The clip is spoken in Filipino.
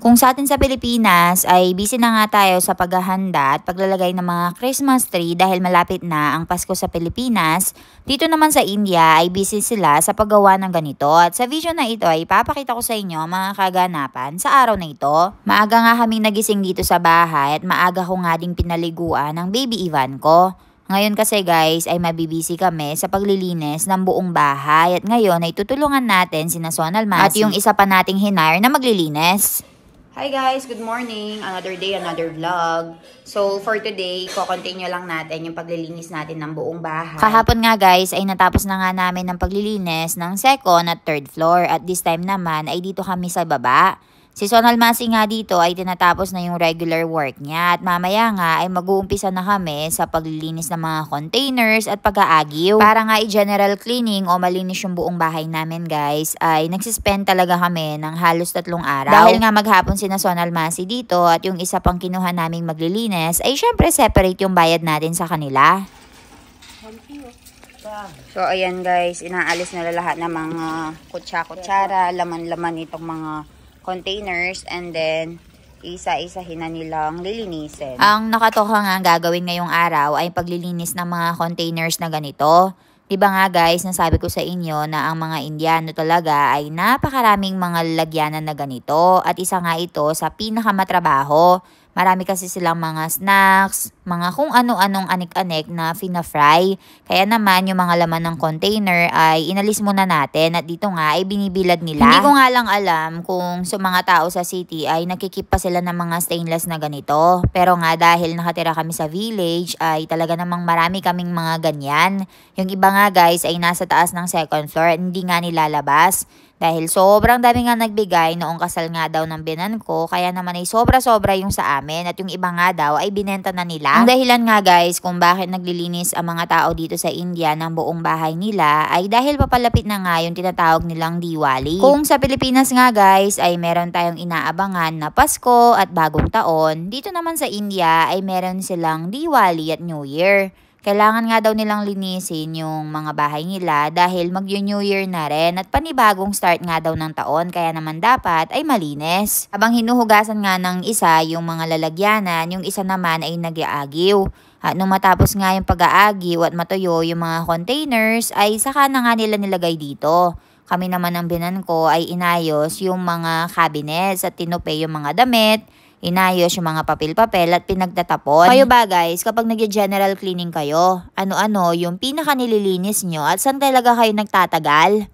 Kung sa atin sa Pilipinas ay busy na nga tayo sa paghahanda at paglalagay ng mga Christmas tree dahil malapit na ang Pasko sa Pilipinas, dito naman sa India ay busy sila sa paggawa ng ganito. At sa video na ito ay ipapakita ko sa inyo mga kaganapan sa araw na ito. Maaga nga kaming nagising dito sa bahay at maaga ko nga ding pinaliguan ng baby Ivan ko. Ngayon kasi guys ay mabibisi kami sa paglilinis ng buong bahay at ngayon ay tutulungan natin sina Sonal Masi at yung isa pa nating hinire na maglilinis. Hi guys! Good morning! Another day, another vlog. So for today, ko-continue lang natin yung paglilinis natin ng buong bahay. Kahapon nga guys ay natapos na nga namin ng paglilinis ng second at third floor at this time naman ay dito kami sa baba. Si Sonal Masi nga dito ay tinatapos na yung regular work niya at mamaya nga ay mag-uumpisa na kami sa paglilinis ng mga containers at pag-aagiw. Para nga i-general cleaning o malinis yung buong bahay namin guys ay nagsispend talaga kami ng halos 3 araw. Dahil nga maghapon si Sonal Masi dito at yung isa pang kinuha naming maglilinis ay syempre separate yung bayad natin sa kanila. So ayan guys, inaalis na lahat ng mga kutsa-kutsara, laman-laman itong mga containers and then isa-isahin na nilang lilinisin. Ang nakatoka nga gagawin ngayong araw ay paglilinis ng mga containers na ganito. Diba nga guys, nasabi ko sa inyo na ang mga Indiano talaga ay napakaraming mga lalagyanan na ganito at isa nga ito sa pinakamatrabaho. Marami kasi silang mga snacks, mga kung ano-anong anik-anik na fina-fry. Kaya naman yung mga laman ng container ay inalis muna natin at dito nga ay binibilad nila. Hindi ko nga lang alam kung sa mga tao sa city ay nakikip pa sila ng mga stainless na ganito. Pero nga dahil nakatira kami sa village ay talaga namang marami kaming mga ganyan. Yung iba nga guys ay nasa taas ng second floor at hindi nga nilalabas. Dahil sobrang dami nga nagbigay noong kasal nga daw ng binan ko, kaya naman ay sobra-sobra yung sa amin at yung iba nga daw ay binenta na nila. Ang dahilan nga guys kung bakit naglilinis ang mga tao dito sa India ng buong bahay nila ay dahil papalapit na nga yung tinatawag nilang Diwali. Kung sa Pilipinas nga guys ay meron tayong inaabangan na Pasko at Bagong Taon, dito naman sa India ay meron silang Diwali at New Year. Kailangan nga daw nilang linisin yung mga bahay nila dahil mag-New Year na rin at panibagong start nga daw ng taon kaya naman dapat ay malinis. Habang hinuhugasan nga ng isa yung mga lalagyanan, yung isa naman ay nag-aagiw. At nung matapos nga yung pag-aagiw at matuyo yung mga containers ay saka na nga nila nilagay dito. Kami naman ng binan ko ay inayos yung mga cabinets at tinupe yung mga damit. Inayos yung mga papel-papel at pinagtatapon. Kayo ba guys, kapag nag-general cleaning kayo, ano-ano yung pinaka nililinis nyo at saan talaga kayo nagtatagal?